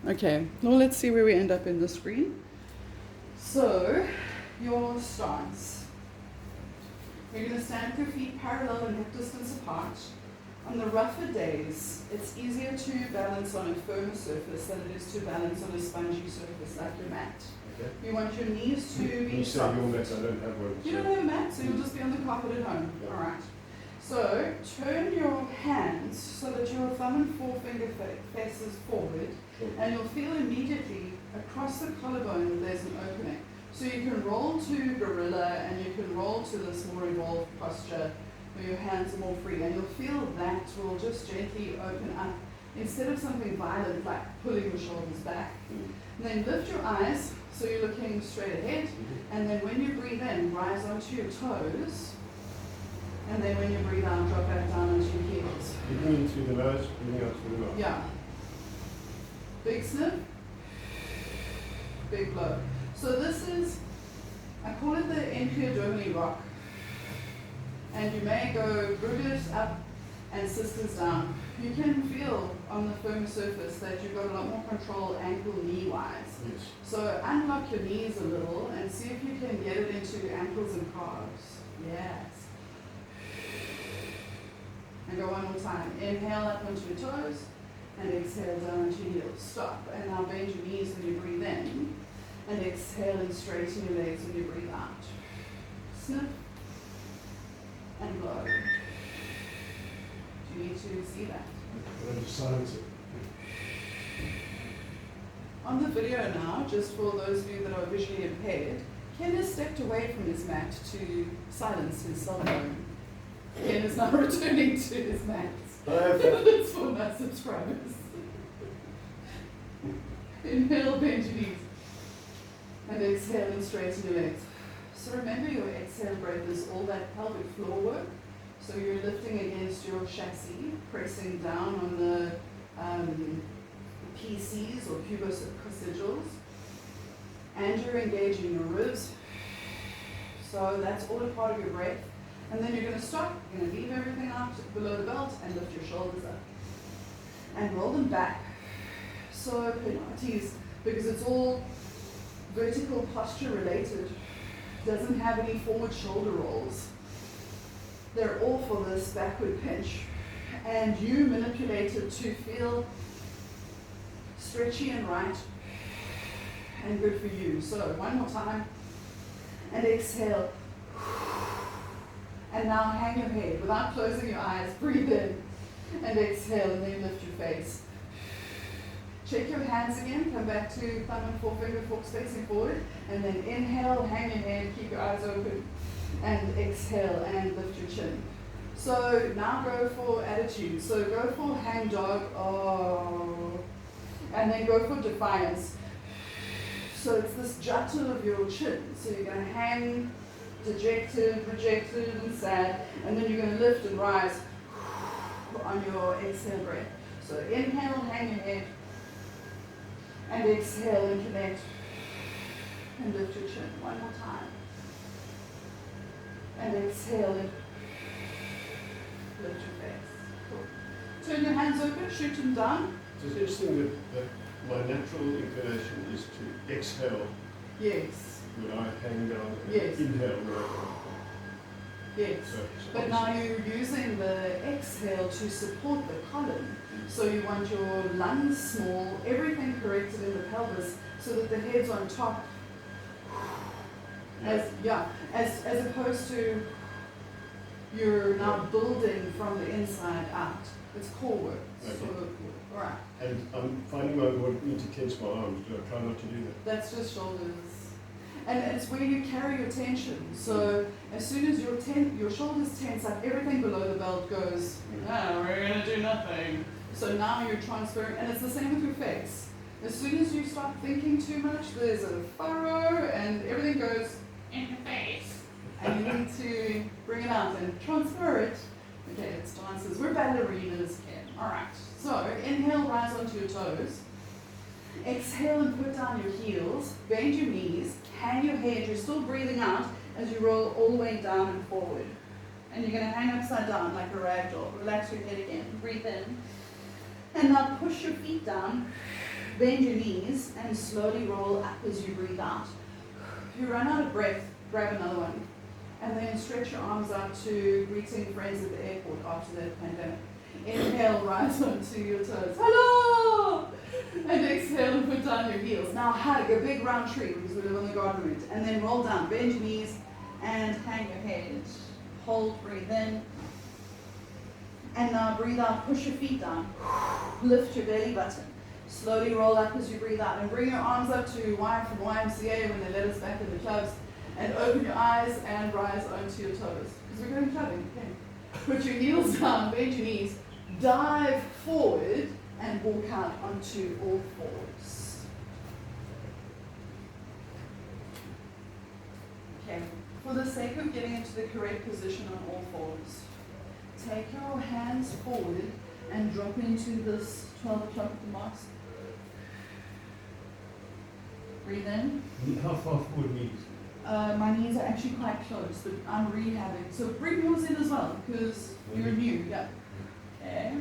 Okay, well, let's see where we end up in the screen. So, your stance. You're going to stand with your feet parallel and hip distance apart. On the rougher days, it's easier to balance on a firmer surface than it is to balance on a spongy surface like your mat. Okay. You want your knees to be You say soft. your mat, I don't have one. You don't have a mat, so you'll just be on the carpet at home. Yeah. Alright. So, turn your hands so that your thumb and forefinger faces forward, Sure. and you'll feel immediately across the collarbone that there's an opening. So you can roll to gorilla and you can roll to this more evolved posture where your hands are more free, and you'll feel that will just gently open up instead of something violent like pulling your shoulders back. And then lift your eyes so you're looking straight ahead, and then when you breathe in, rise onto your toes, and then when you breathe out, drop back down onto your heels. You're breathing through the nose, breathing out through the mouth. Yeah. Big sniff, big blow. So this is, I call it the Enfield rock. And you may go brothers up and sisters down. You can feel on the firm surface that you've got a lot more control ankle knee wise. Yes. So unlock your knees a little and see if you can get it into ankles and calves. Yes. And go one more time. Inhale up onto your toes and exhale down onto your heels. Stop. And now bend your knees when you breathe in. And exhale and straighten your legs when you breathe out. Sniff and blow. Do you need to see that? I'll just silence it. On the video now, just for those of you that are visually impaired, Ken has stepped away from his mat to silence his cell phone. Ken is now returning to his mat. It's for my subscribers. Inhale, bend your knees. And exhale and straighten your legs. So remember, your exhale breath is all that pelvic floor work. So you're lifting against your chassis, pressing down on the PCs or pubococcygeals, and you're engaging your ribs. So that's all a part of your breath. And then you're going to stop. You're going to leave everything out below the belt and lift your shoulders up. And roll them back. So Pilates, because it's all vertical posture related, doesn't have any forward shoulder rolls. They're all for this backward pinch. And you manipulate it to feel stretchy and right and good for you. So one more time. And exhale. And now hang your head without closing your eyes. Breathe in and exhale, and then lift your face. Check your hands again. Come back to thumb and forefinger forks facing forward. And then inhale, hang your head, keep your eyes open. And exhale and lift your chin. So now go for attitude. So go for hang dog. Oh. And then go for defiance. So it's this juttle of your chin. So you're going to hang dejected, rejected, and sad. And then you're going to lift and rise on your exhale breath. So inhale, hang your head. And exhale and connect. And lift your chin. One more time. And exhale and lift your face. Cool. Turn your hands open, shoot them down. So it's interesting that my natural inclination is to exhale Yes. when I hang down and Yes. inhale when I come. Yes. So But now you're using the exhale to support the column. So you want your lungs small, everything corrected in the pelvis so that the head's on top. As opposed to you're now building from the inside out. It's core work. Okay. So, all right. And I'm finding my need to tense my arms. Do I try not to do that? That's just shoulders. And it's where you carry your tension. So as soon as your shoulders tense up, everything below the belt goes, we're going to do nothing. So now you're transferring, and it's the same with your face. As soon as you start thinking too much, there's a furrow and everything goes in your face. And you need to bring it out and transfer it. Okay, it's dancers. We're ballerinas, Ken. Alright. So inhale, rise onto your toes. Exhale and put down your heels. Bend your knees. Hang your head. You're still breathing out as you roll all the way down and forward. And you're going to hang upside down like a rag doll. Relax your head again. Breathe in. And now push your feet down Bend your knees and slowly roll up as you breathe out. If you run out of breath, grab another one. And then stretch your arms out to greeting friends at the airport after the pandemic. Inhale, rise onto your toes. Hello! And exhale and put down your heels. Now hug a big round tree because we live on the garden route. And then roll down, bend your knees and hang your head. Hold, breathe in. And now breathe out, push your feet down. Lift your belly button. Slowly roll up as you breathe out. And bring your arms up to Y from YMCA when they let us back in the clubs. And open your eyes and rise onto your toes. Because we're going clubbing, okay? Put your heels down, bend your knees. Dive forward and walk out onto all fours. Okay, for the sake of getting into the correct position on all fours, take your hands forward and drop into this 12 o'clock at the marks. Breathe in. How far forward knees? My knees are actually quite close, but I'm rehabbing. So bring yours in as well, because you're new, yeah. Okay.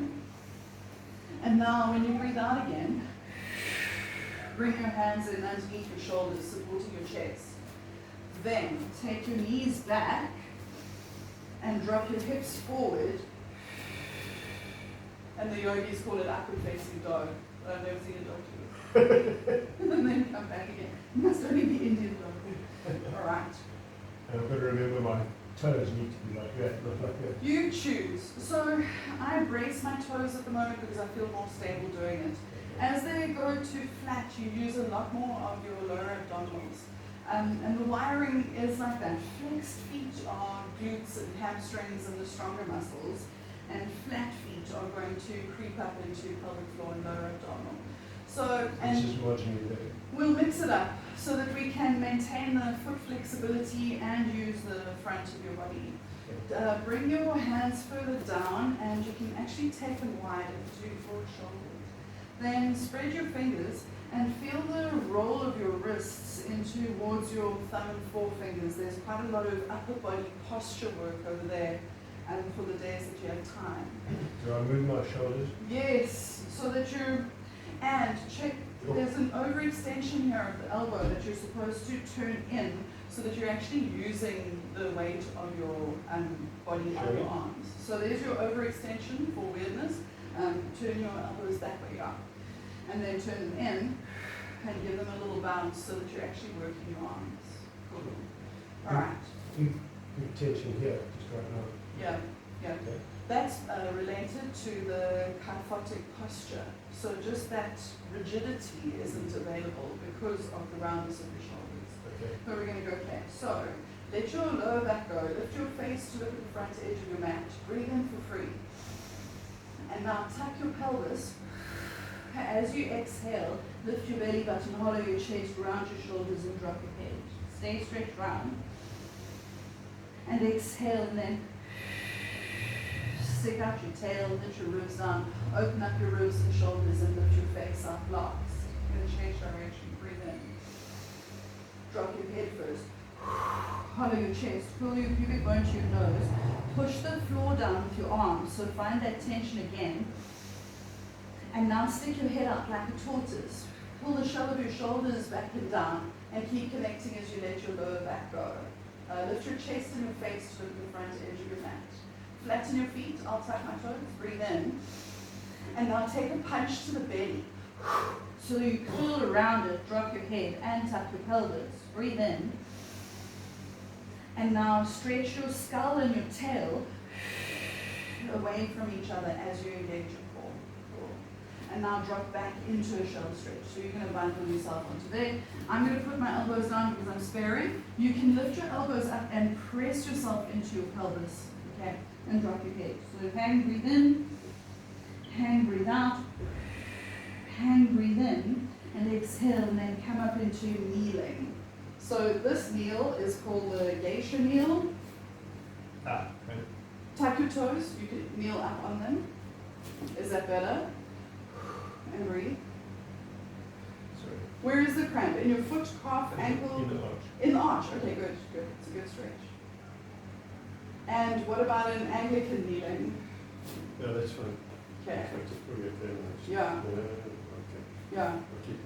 And now when you breathe out again, bring your hands in underneath your shoulders, supporting your chest. Then take your knees back and drop your hips forward. And the yogis call it upward facing dog. I've never seen a dog do it. And then come back again. It must only be Indian dog. All right. And I've got to remember my toes need to be like that, not like that. You choose. So I brace my toes at the moment because I feel more stable doing it. As they go too flat, you use a lot more of your lower abdominals. And the wiring is like that. Flexed feet are glutes and hamstrings and the stronger muscles. And flat feet are going to creep up into pelvic floor and lower abdominal. So, This is watching you there. we'll mix it up so that we can maintain the foot flexibility and use the front of your body. Bring your hands further down and you can actually take them wide into your forward shoulders. Then spread your fingers and feel the roll of your wrists in towards your thumb and forefingers. There's quite a lot of upper body posture work over there for the days that you have time. Do I move my shoulders? Yes, so that you're, and check, there's an overextension here of the elbow that you're supposed to turn in so that you're actually using the weight of your body on your arms. So there's your overextension for weirdness. Turn your elbows that way up. And then turn them in and give them a little bounce so that you're actually working your arms. Cool. All right. Big tension here, just right now. Yeah, yeah. Okay. That's related to the kyphotic posture. So just that rigidity isn't available because of the roundness of your shoulders. Okay. So we're going to go okay. So let your lower back go. Lift your face to look at the front edge of your mat. Breathe in for free. And now tuck your pelvis. As you exhale, lift your belly button, hollow your chest, round your shoulders and drop your head. Stay stretched round. And exhale and then stick out your tail, lift your ribs down, open up your ribs and shoulders and lift your face up, blocks. You're going to change direction, breathe in. Drop your head first. Hollow your chest, pull your pubic bone to your nose. Push the floor down with your arms, so find that tension again. And now stick your head out like a tortoise. Pull the shell of your shoulders back and down and keep connecting as you let your lower back go. Lift your chest and your face to the front edge of your mat. Flatten your feet, I'll tuck my toes, breathe in. And now take a punch to the belly. So you curl around it, drop your head and tuck your pelvis. Breathe in. And now stretch your skull and your tail away from each other as you engage your core. Cool. And now drop back into a shoulder stretch. So you're going to bundle yourself onto there. I'm going to put my elbows down because I'm sparing. You can lift your elbows up and press yourself into your pelvis. Okay, and drop your head. So hang, breathe in, hang, breathe out, hang, breathe in, and exhale, and then come up into kneeling. So this kneel is called the geisha kneel. Okay. Tuck your toes, you can kneel up on them. Is that better? And breathe. Sorry. Where is the cramp? In your foot, calf, ankle? In the arch. In the arch. Okay, good, good. It's a good stretch. And what about an Anglican kneeling? No, that's fine. Okay. That's fine. We'll get there. Yeah. Okay. Yeah. Or keep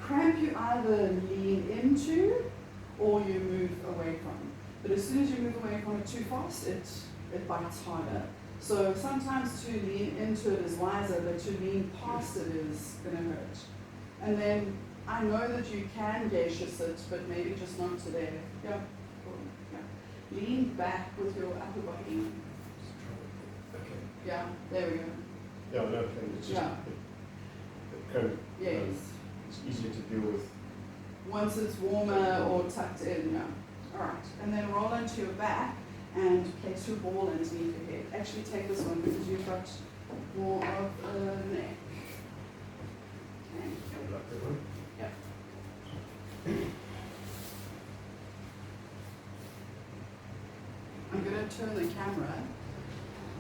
Cramp you either lean into or you move away from. But as soon as you move away from it too fast, it bites harder. So sometimes to lean into it is wiser, but to lean past it is going to hurt. And then I know that you can geisha sit, but maybe just not today. Yeah. Cool. Yeah. Lean back with your upper body. Okay. Yeah, there we go. Yeah, no, okay. It's just Yeah. it kind of, Yes. it's easier to deal with. Once it's warmer or tucked in, yeah. Alright, and then roll onto your back and place your ball underneath your head. Actually take this one because you've got more of a neck. Okay. You like that one? I'm going to turn the camera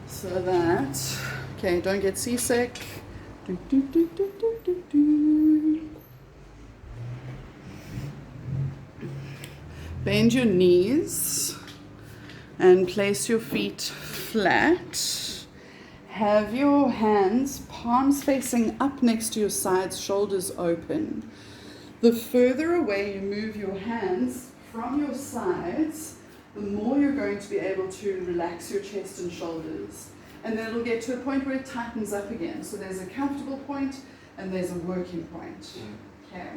so that, okay, don't get seasick. Do, do, do, do, do, do, do. Bend your knees and place your feet flat. Have your hands, palms facing up next to your sides, shoulders open. The further away you move your hands from your sides, the more you're going to be able to relax your chest and shoulders. And then it'll get to a point where it tightens up again. So there's a comfortable point and there's a working point. Okay.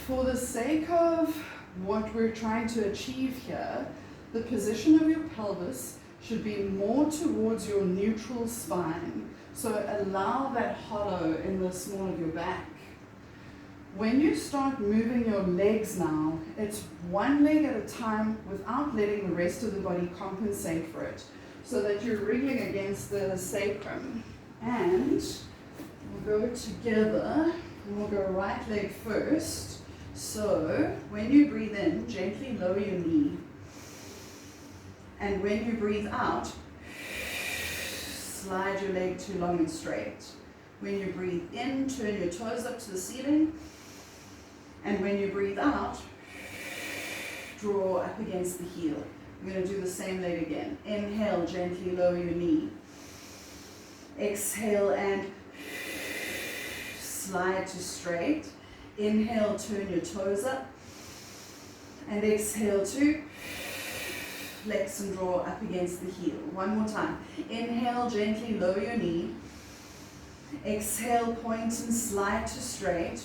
For the sake of what we're trying to achieve here, the position of your pelvis should be more towards your neutral spine. So allow that hollow in the small of your back. When you start moving your legs now, it's one leg at a time without letting the rest of the body compensate for it, so that you're wriggling against the sacrum. And we'll go together, and we'll go right leg first. So when you breathe in, gently lower your knee. And when you breathe out, slide your leg too long and straight. When you breathe in, turn your toes up to the ceiling. And when you breathe out, draw up against the heel. We're going to do the same leg again. Inhale, gently lower your knee. Exhale and slide to straight. Inhale, turn your toes up. And exhale to flex and draw up against the heel. One more time. Inhale, gently lower your knee. Exhale, point and slide to straight.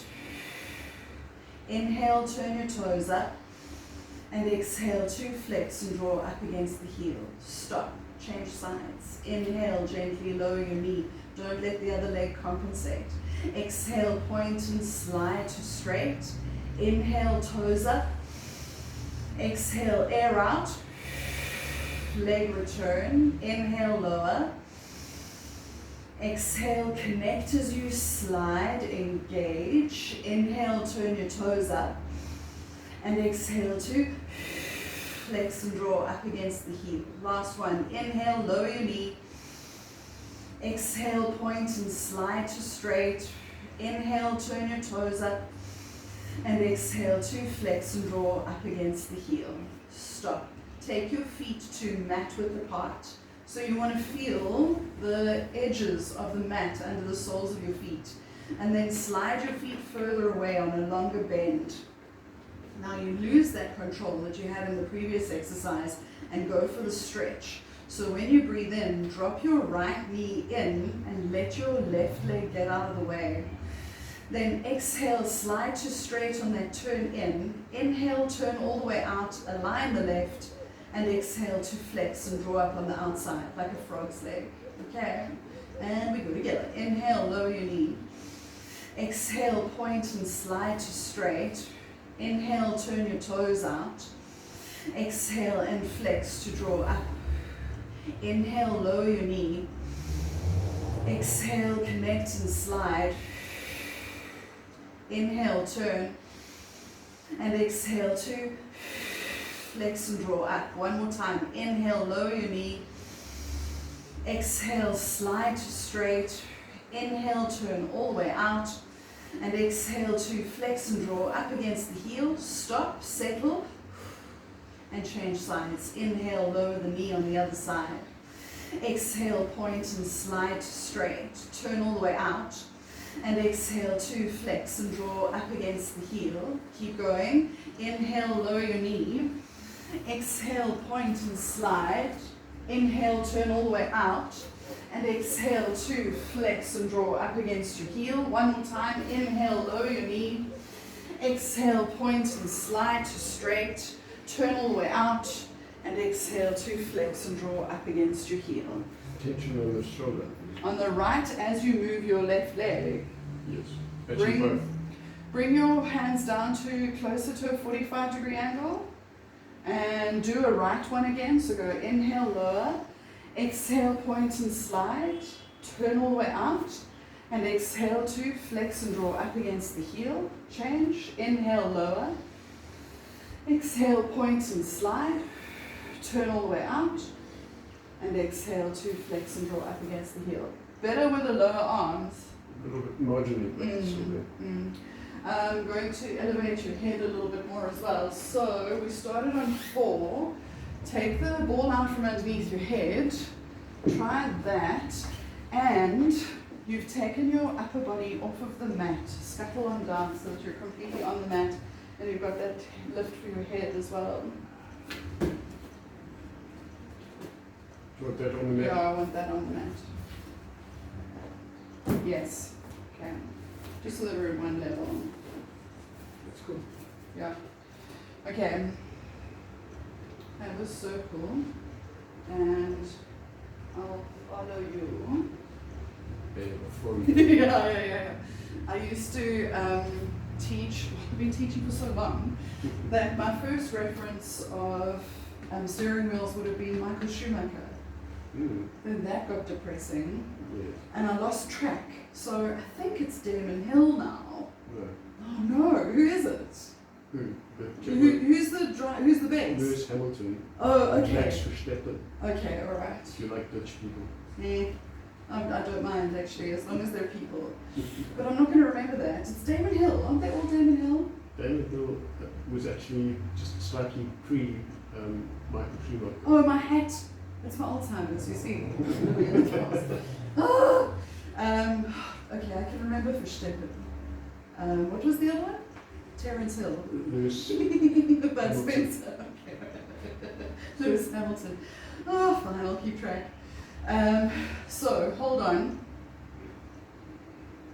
Inhale, turn your toes up. And exhale to flex and draw up against the heel. Stop. Change sides. Inhale, gently lower your knee. Don't let the other leg compensate. Exhale, point and slide to straight. Inhale, toes up. Exhale, air out. Leg return. Inhale, lower. Exhale, connect as you slide, engage. Inhale, turn your toes up. And exhale to flex and draw up against the heel. Last one. Inhale, lower your knee. Exhale, point and slide to straight. Inhale, turn your toes up. And exhale to flex and draw up against the heel. Stop. Take your feet to mat width apart. So you want to feel the edges of the mat under the soles of your feet. And then slide your feet further away on a longer bend. Now you lose that control that you had in the previous exercise and go for the stretch. So when you breathe in, drop your right knee in and let your left leg get out of the way. Then exhale, slide to straight on that turn in. Inhale, turn all the way out, align the left, and exhale to flex and draw up on the outside like a frog's leg. Okay? And we go together. Inhale, lower your knee. Exhale, point and slide to straight. Inhale, turn your toes out. Exhale and flex to draw up. Inhale, lower your knee. Exhale, connect and slide. Inhale, turn. And exhale to flex and draw up. One more time. Inhale, lower your knee. Exhale, slide to straight. Inhale, turn all the way out. And exhale to flex and draw up against the heel. Stop, settle, and change sides. Inhale, lower the knee on the other side. Exhale, point and slide straight. Turn all the way out. And exhale to flex and draw up against the heel. Keep going. Inhale, lower your knee. Exhale, point and slide. Inhale, turn all the way out. And exhale to flex and draw up against your heel. One more time. Inhale, lower your knee. Exhale, point and slide to straight. Turn all the way out. And exhale to flex and draw up against your heel. Tension on the shoulder. On the right, as you move your left leg, Yes. Actually both. bring your hands down to closer to a 45-degree angle. And do a right one again. So go inhale, lower. Exhale, point and slide. Turn all the way out. And exhale to flex and draw up against the heel. Change. Inhale, lower. Exhale, point and slide. Turn all the way out. And exhale to flex and draw up against the heel. Better with the lower arms. A little bit marginally back. I'm going to elevate your head a little bit more as well. So we started on 4. Take the ball out from underneath your head. Try that. And you've taken your upper body off of the mat. Scuttle on down so that you're completely on the mat. And you've got that lift for your head as well. Do you want that on the mat? Yeah, I want that on the mat. Yes. Okay. Just so that we're at one level. That's cool. Yeah. Okay. Have a circle, and I'll follow you. Yeah. I used to teach. I've been teaching for so long that my first reference of steering wheels would have been Michael Schumacher. Then that got depressing, Yes. and I lost track. So I think it's Damon Hill now. No. Oh no, who is it? Who? Who's the best? Lewis Hamilton. Oh, And okay. Max Verstappen. Okay, all right. If you like Dutch people. I don't mind actually, as long as they're people. But I'm not going to remember that. It's Damon Hill. Aren't they all Damon Hill? Damon Hill was actually just slightly pre Michael Schumacher. Oh, my hat. It's my Alzheimer's, you see. Ah! Okay, I can remember Verstappen. What was the other one? Terence Hill. Lewis. Bud Spencer. Okay. Lewis Hamilton. Oh, fine, I'll keep track. So, hold on.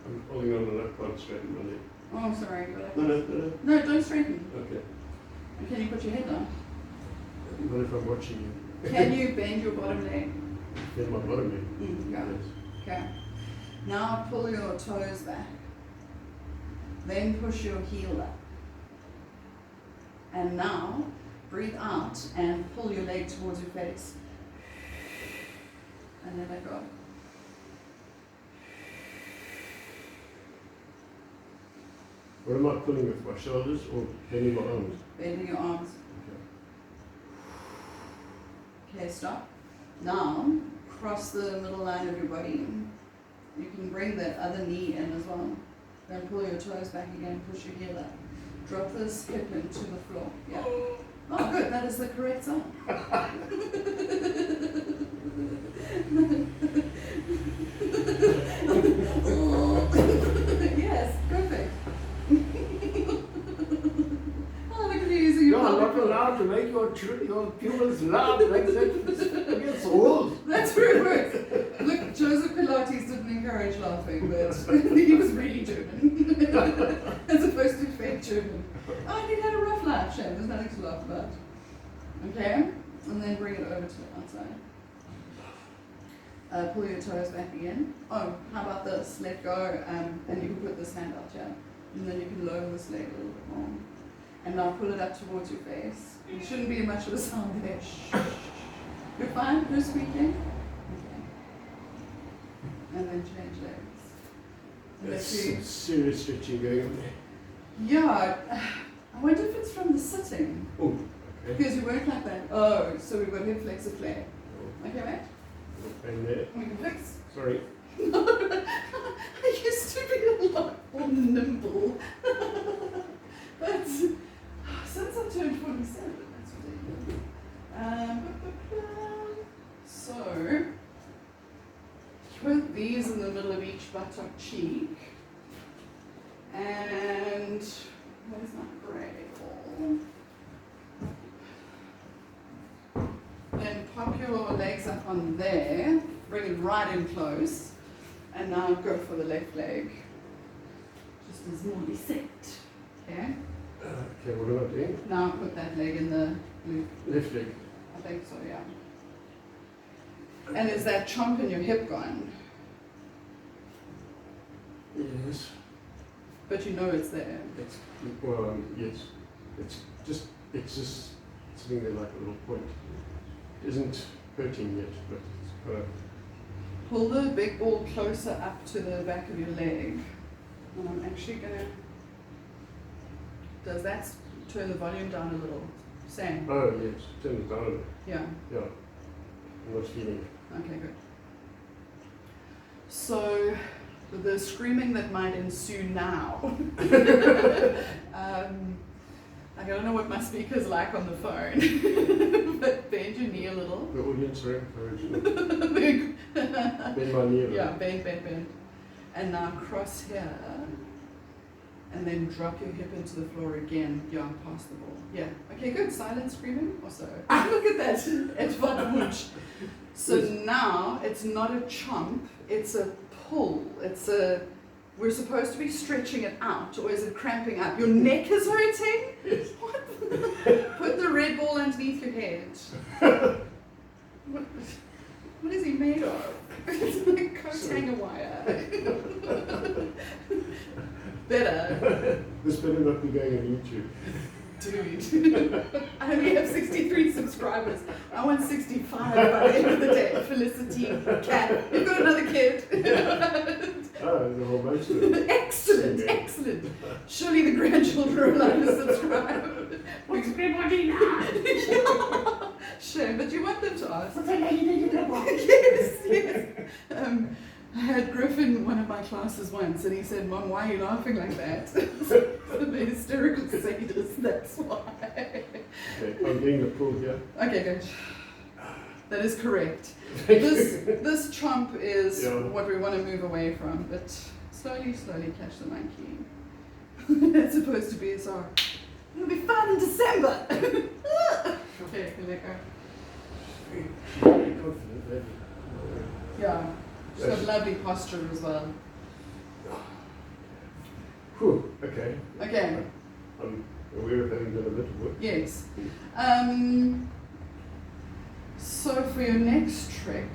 I'm holding on and I can't straighten my leg. Oh, sorry. No. No, don't straighten. Okay. And can you put your head down? What if I'm watching you? Can you bend your bottom leg? Then my bottom leg. Yeah. Yes. Okay. Now pull your toes back. Then push your heel up. And now breathe out and pull your leg towards your face. And then let go. What am I pulling with? My shoulders or bending my arms? Bending your arms. Okay. Okay, stop. Now cross the middle line of your body. You can bring the other knee in as well. Then pull your toes back again, push your heel up. Drop this hip into the floor. Yeah. Oh, good. That is the correct side. Yes, perfect. Oh, look at you using your You are not pelvic floor. allowed to make your pupils laugh like that. It gets old. That's where it works. Look, Joseph Pilates didn't encourage laughing, but he was really German. As opposed to fake German. Oh, and he had a rough life, Shane. There's nothing to laugh about. Okay? And then bring it over to the outside. Pull your toes back again. Oh, how about this? Let go, and you can put this hand out here. And then you can lower this leg a little bit more. And now pull it up towards your face. It shouldn't be much of a sound there. Shh. You're fine? No squeaking? Okay. And then change legs. And That's let's see. some serious stretching going on there. Yeah, I wonder if it's from the sitting. Oh, okay. Because you weren't like that. Oh, so we've got hip flexor flare. Okay, mate? No pain there. We can fix. Sorry. I used to be a lot more nimble. But since I turned 47, that's ridiculous. So, buttock cheek. And where's my gray ball? Then pop your legs up on there, bring it right in close, and now go for the left leg. Just as normally set. Okay? Okay, what am I doing? Now put that leg in the loop. Left leg. I think so, yeah. And is that chomp in your hip gone? Yes. But you know it's there. It's, well, yes. It's just sitting there like a little point. It isn't hurting yet, but it's Pull the big ball closer up to the back of your leg. And I'm actually gonna. Does that turn the volume down a little? Sam? oh yes, turn it down. Yeah. Yeah. I'm not feeling it. Okay, good. So, the screaming that might ensue now. I don't know what my speaker's like on the phone, but bend your knee a little. The audience are encouraged. Bend my knee a little. Yeah, bend. And now cross here. And then drop your hip into the floor again. Yeah, past the ball. Yeah. Okay, good. Silent screaming also. Look at that. It's wunderwunsch. So now it's not a chomp, it's a pull. We're supposed to be stretching it out, or is it cramping up? Your neck is hurting? Yes. What? Put the red ball underneath your head. What is he made of? It's like coat hanger wire. Better. This better not be going on YouTube. Dude, I only have 63 subscribers. I want 65 by the end of the day. Felicity, Kat, you've got another kid. Oh, there's a whole bunch of them. Excellent. Surely the grandchildren are allowed to subscribe. What's everybody now? Yeah. Shame, but you want them to ask. What's a lady in the box? Yes. I had Griffin, one of my classes once, and he said, "Mom, why are you laughing like that?" The hysterical sadist, that's why. Okay, I'm getting the pull here. Okay, good. That is correct. This chomp is what we want to move away from, but slowly catch the monkey. That's supposed to be a song. It'll be fun in December. Okay, let go. Very confident, maybe. Yeah. She's got lovely posture as well. Whew, okay. Okay. I'm aware of having done a bit of work. Yes. So for your next trick,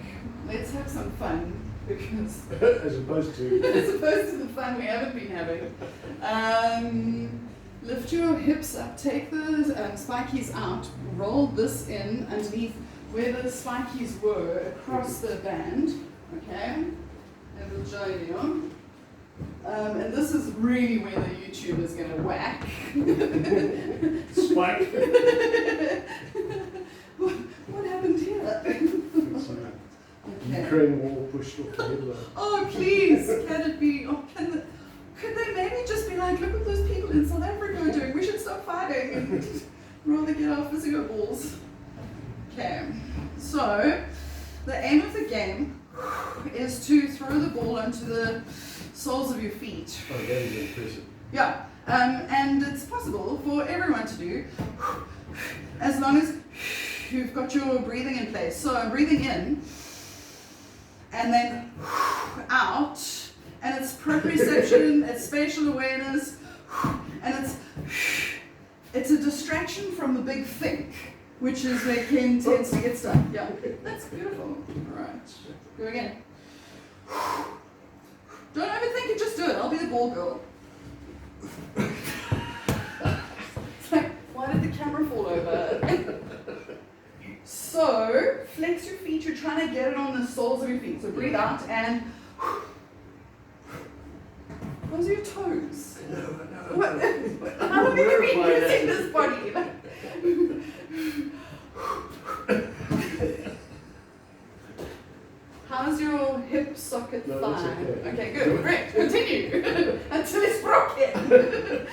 let's have some fun because As opposed to. as opposed to the fun we haven't been having. Lift your hips up, take the spikies out, roll this in underneath where the spikies were across the band. Okay, and we'll join you. And this is really where the YouTube is going to whack. Spike. What happened here? Okay. Ukraine war pushed off the headline. Oh please, can it be? Oh, could they maybe just be like, look what those people in South Africa are doing. We should stop fighting and rather get our physio balls. Okay, so the aim of the game is to throw the ball onto the soles of your feet. Oh, that is impressive. Yeah, and it's possible for everyone to do as long as you've got your breathing in place. So I'm breathing in and then out, and it's proprioception, it's spatial awareness, and it's a distraction from the big think, which is where Ken tends to get stuck. Yeah, that's beautiful. All right, go again. Don't overthink it, just do it. I'll be the ball girl. It's like, why did the camera fall over? So, flex your feet. You're trying to get it on the soles of your feet. So breathe out and those are your toes. No. What? How long have you been using this body? How's your hip socket No, thigh? that's okay. Okay, good. Great. Continue until it's broken.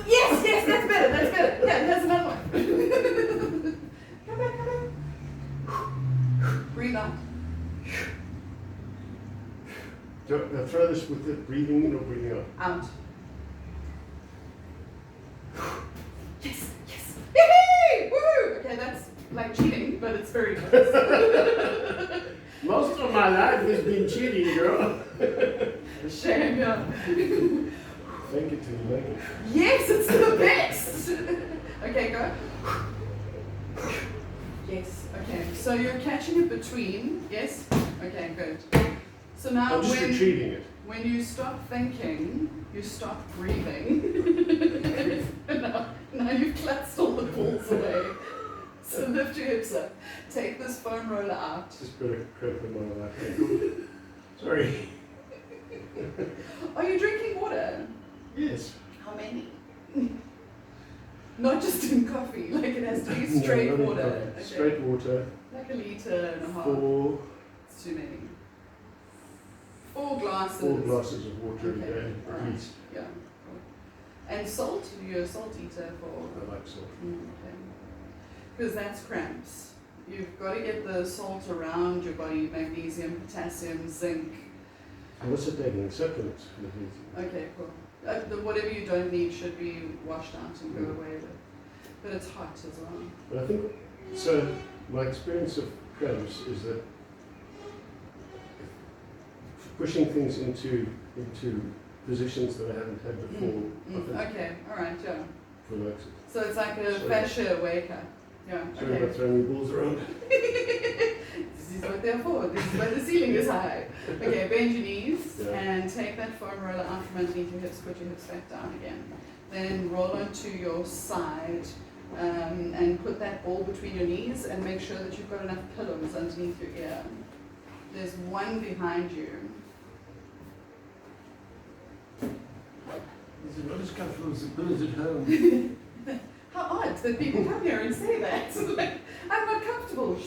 Yes, that's better. Yeah, there's another one. Come back. Breathe out. Do just with the breathing in or breathing out? Out. Yes, yes. Yay! Woo! Okay, that's like cheating, but it's very close. Most of my life has been cheating, girl. Shame, yeah. Fake it till you make it. Yes, it's the best. Okay, go. Yes. Okay. So you're catching it between. Yes. Okay. Good. So now I'm just when retrieving it. you stop thinking, you stop breathing. now you've clutched all the balls away. So lift your hips up. Take this foam roller out. Just got a credit in my life. Sorry. Are you drinking water? Yes. How many? Not just in coffee. Like it has to be straight No, not in water. coffee. Okay. Straight water. Like a litre and a half. 4 It's too many. 4 glasses. 4 glasses of water a Okay, day, at alright. least. Yeah. Cool. And salt? You're a salt eater for. I like salt. Okay. Because that's cramps. You've got to get the salt around your body: magnesium, potassium, zinc. I'm also taking supplements for the Okay, cool. Whatever you don't need should be washed out and go away with. But it's hot as well. But I think, so my experience of cramps is that pushing things into positions that I haven't had before often Okay, alright, yeah. relax it. So it's like a So- fascia waker. Yeah, Sorry okay. about throwing the balls around. This is what they're for. This is why the ceiling is high. Okay, bend your knees Yeah. and take that foam roller out from underneath your hips. Put your hips back down again. Then roll onto your side and put that ball between your knees and make sure that you've got enough pillows underneath your ear. There's one behind you. Is it not as comfortable as the pillows at home? How odd that people come here and say that. Like, I'm not comfortable.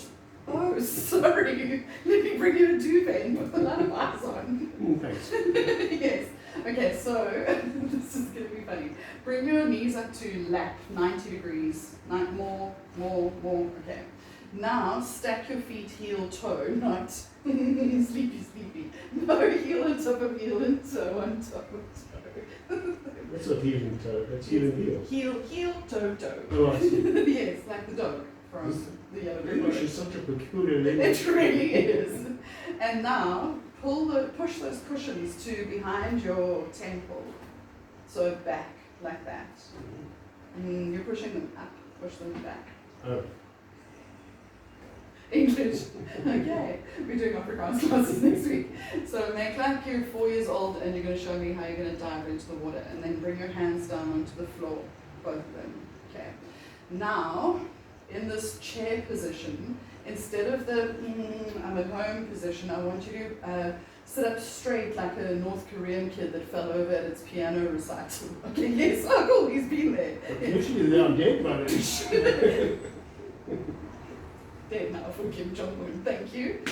Oh, sorry. Let me bring you a duvet and put the lullabies on. Thanks. Yes. Okay, so this is going to be funny. Bring your knees up to lap, 90 degrees. More. Okay. Now stack your feet heel toe, not sleepy. No, heel on top of heel and toe on top of toe. That's not heel and toe, that's heel and heel. Heel, toe. Oh, I see. Yes, like the dog from the Yellow Brick English Road. is such a peculiar language. It really is. And now push those cushions to behind your temple. So back, like that. You're pushing them up, push them back. Oh, English. Okay, we're doing Afrikaans classes next week. So make like you're 4 years old and you're going to show me how you're going to dive into the water and then bring your hands down onto the floor, both of them. Okay. Now, in this chair position, instead of the I'm at home position, I want you to sit up straight like a North Korean kid that fell over at its piano recital. Okay, yes, oh cool, he's been there. Usually they're on dead bodies. Dead now for Kim Jong-un, thank you.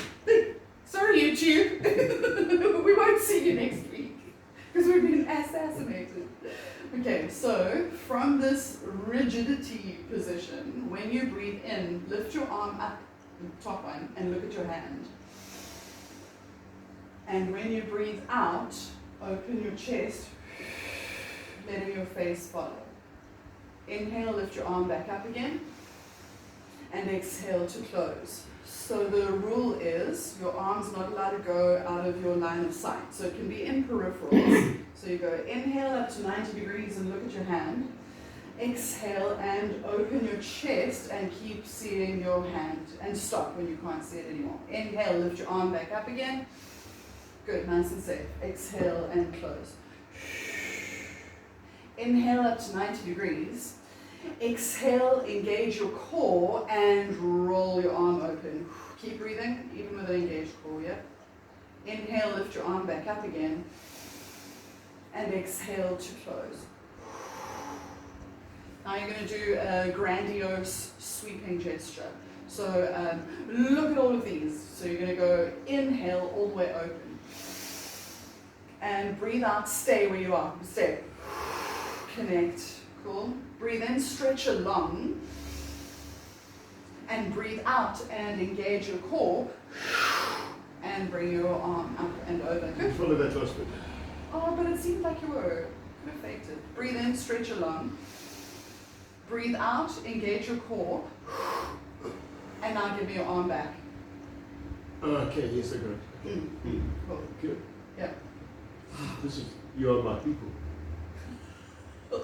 Sorry, YouTube. We won't see you next week because we've been assassinated. Okay, so from this rigidity position, when you breathe in, lift your arm up, the top one, and look at your hand. And when you breathe out, open your chest, letting your face follow. Inhale, lift your arm back up again. And exhale to close. So the rule is your arm's not allowed to go out of your line of sight. So it can be in peripherals. So you go inhale up to 90 degrees and look at your hand. Exhale and open your chest and keep seeing your hand. And stop when you can't see it anymore. Inhale, lift your arm back up again. Good, nice and safe. Exhale and close. Inhale up to 90 degrees. Exhale, engage your core and roll your arm open. Keep breathing, even with an engaged core, yeah? Inhale, lift your arm back up again. And exhale to close. Now you're going to do a grandiose sweeping gesture. So look at all of these. So you're going to go inhale all the way open. And breathe out, stay where you are. Stay. Connect. Cool. Breathe in, stretch your lung, and breathe out and engage your core, and bring your arm up and over. Good. Follow that last bit. seemed like you were. Could have faked it. Breathe in, stretch along. Breathe out, engage your core. And now give me your arm back. Okay, yes, I got it. Okay. Cool. Good. Yeah. This is, you are my people.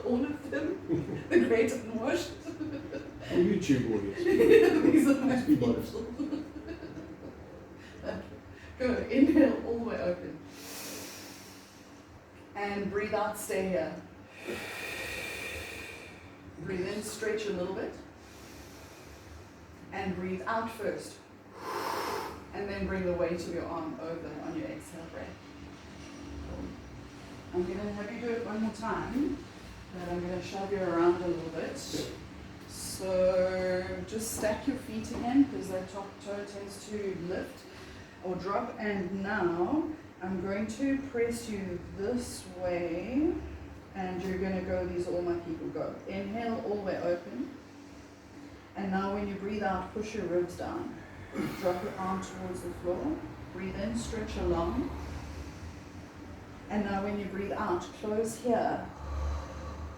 All of them. The great unwashed. For YouTube audience. These are my Let's be modest. people. Go, inhale all the way open. And breathe out, stay here. Breathe in, stretch a little bit. And breathe out first. And then bring the weight of your arm over on your exhale breath. I'm going to have you do it one more time, but I'm going to shove you around a little bit. So just stack your feet again because that top toe tends to lift or drop. And now I'm going to press you this way and you're going to go, these are all my people, go. Inhale all the way open. And now when you breathe out, push your ribs down. Drop your arm towards the floor. Breathe in, stretch along. And now when you breathe out, close here.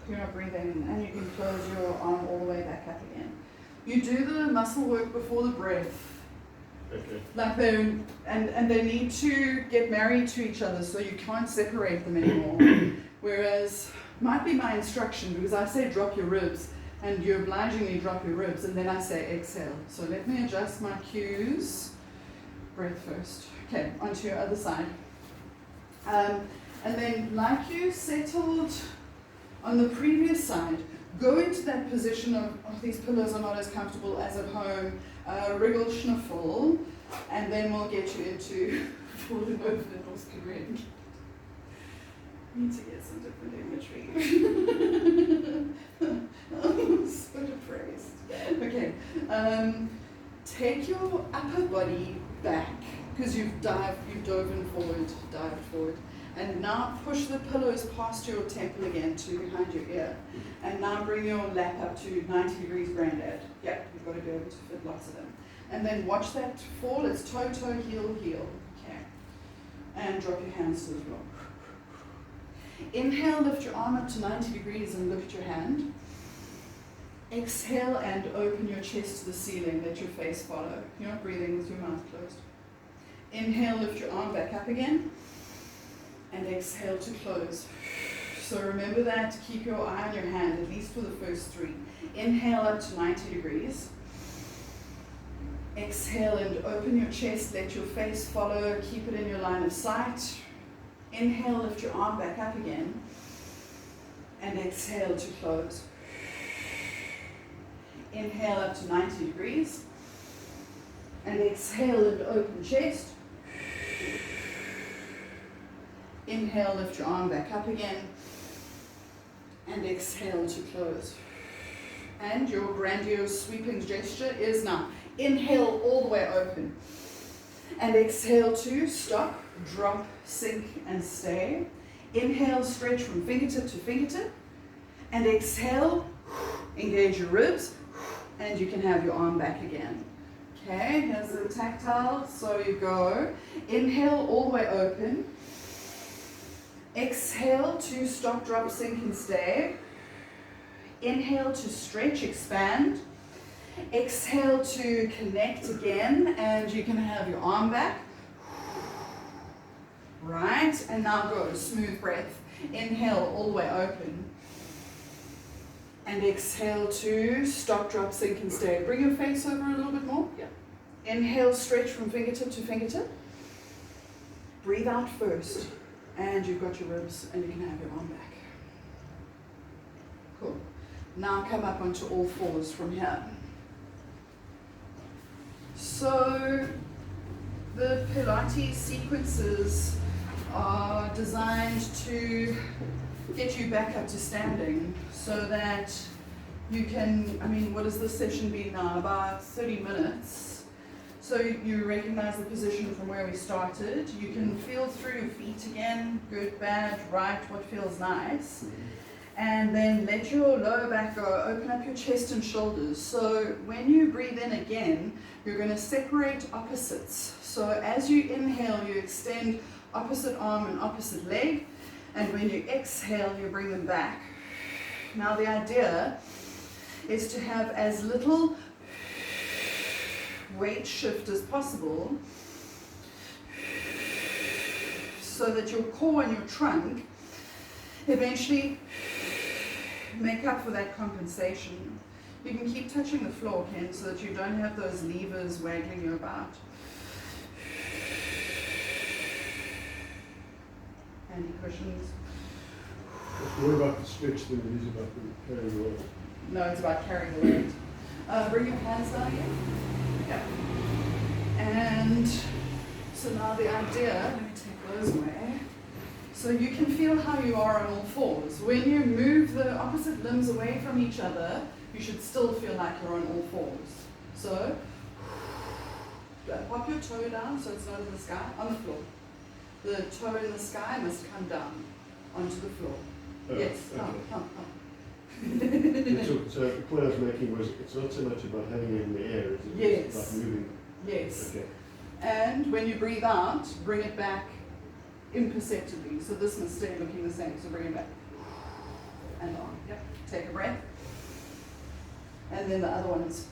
You're not breathing, and you can close your arm all the way back up again. You do the muscle work before the breath. Okay. Like they're, and they need to get married to each other, so you can't separate them anymore. Whereas, might be my instruction, because I say drop your ribs, and you obligingly drop your ribs, and then I say exhale. So let me adjust my cues. Breath first. Okay, onto your other side. And then, like you settled on the previous side, go into that position of these pillows are not as comfortable as at home, wriggle, schnuffle, and then we'll get you into falling over the North Korean. Need to get some different imagery. So depressed. Okay, take your upper body back because you've dove in forward, dived forward. And now push the pillows past your temple again to behind your ear. And now bring your lap up to 90 degrees granddad. Yeah, you've got to be able to fit lots of them. And then watch that fall. It's toe, toe, heel, heel. Okay. And drop your hands to the floor. Inhale, lift your arm up to 90 degrees and look at your hand. Exhale and open your chest to the ceiling. Let your face follow. You're not breathing with your mouth closed. Inhale, lift your arm back up again. And exhale to close. So remember that, keep your eye on your hand, at least for the first three. Inhale up to 90 degrees. Exhale and open your chest, let your face follow, keep it in your line of sight. Inhale, lift your arm back up again. And exhale to close. Inhale up to 90 degrees. And exhale and open chest. Inhale, lift your arm back up again. And exhale to close. And your grandiose sweeping gesture is now inhale all the way open. And exhale to stop, drop, sink, and stay. Inhale, stretch from fingertip to fingertip. And exhale, engage your ribs. And you can have your arm back again. Okay, here's the tactile. So you go. Inhale all the way open. Exhale to stop, drop, sink, and stay. Inhale to stretch, expand. Exhale to connect again, and you can have your arm back. Right, and now go, smooth breath. Inhale all the way open. And exhale to stop, drop, sink, and stay. Bring your face over a little bit more. Yeah. Inhale, stretch from fingertip to fingertip. Breathe out first. And you've got your ribs and you can have your arm back. Cool. Now come up onto all fours from here. So the Pilates sequences are designed to get you back up to standing so that you can, what has this session been now? About 30 minutes. So you recognize the position from where we started. You can feel through your feet again, good, bad, right, what feels nice. And then let your lower back go, open up your chest and shoulders. So when you breathe in again, you're going to separate opposites. So as you inhale, you extend opposite arm and opposite leg. And when you exhale, you bring them back. Now the idea is to have as little weight shift as possible so that your core and your trunk eventually make up for that compensation. You can keep touching the floor, Ken, so that you don't have those levers waggling you about. Handy cushions. It's more about the stretch than it is about the carrying the weight. No, it's about carrying the weight. Bring your hands down again. Yeah. And so now the idea, let me take those away. So you can feel how you are on all fours. When you move the opposite limbs away from each other, you should still feel like you're on all fours. So pop your toe down so it's not in the sky, on the floor. The toe in the sky must come down onto the floor. Yes, okay. So the point I was making was it's not so much about having it in the air, it's about moving. Yes. Okay. And when you breathe out, bring it back imperceptibly. So this must stay looking the same. So bring it back. And on. Yep. Take a breath. And then the other ones.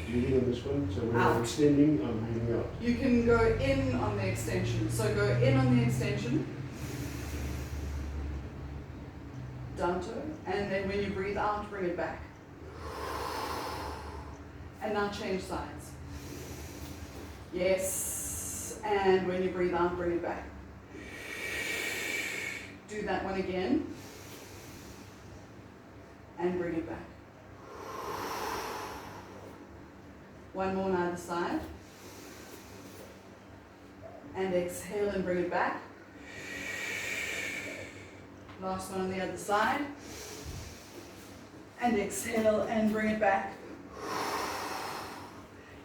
Breathing on this one, so when Out. I'm extending, I'm breathing out. You can go in on the extension. So go in on the extension. Down toe. And then when you breathe out, bring it back. And now change sides. Yes. And when you breathe out, bring it back. Do that one again. And bring it back. One more on either side. And exhale and bring it back. Last one on the other side. And exhale and bring it back.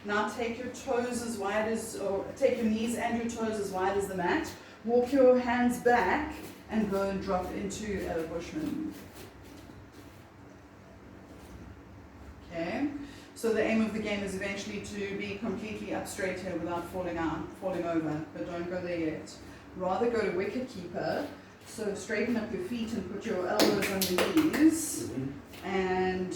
Now take your toes as wide as, or take your knees and your toes as wide as the mat. Walk your hands back and go and drop into a Bushman. Okay, so the aim of the game is eventually to be completely up straight here without falling over, but don't go there yet. Rather go to wicket keeper, so straighten up your feet and put your elbows on your knees, and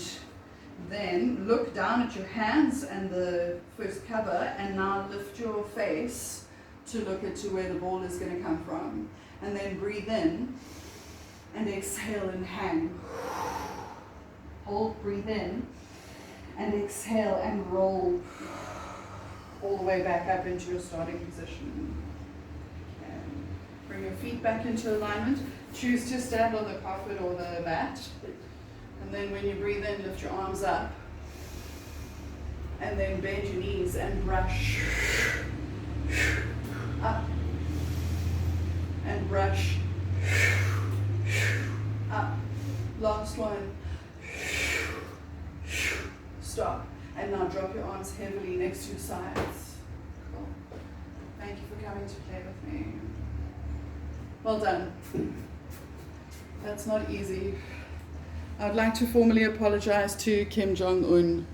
then look down at your hands and the first cover, and now lift your face to look at where the ball is going to come from. And then breathe in and exhale and hang. Hold, breathe in and exhale and roll all the way back up into your starting position. Okay. Bring your feet back into alignment. Choose to stand on the carpet or the mat. And then when you breathe in, lift your arms up. And then bend your knees and brush up. And brush up. Last one. Stop. And now drop your arms heavily next to your sides. Cool. Thank you for coming to play with me. Well done. That's not easy. I'd like to formally apologize to Kim Jong-un.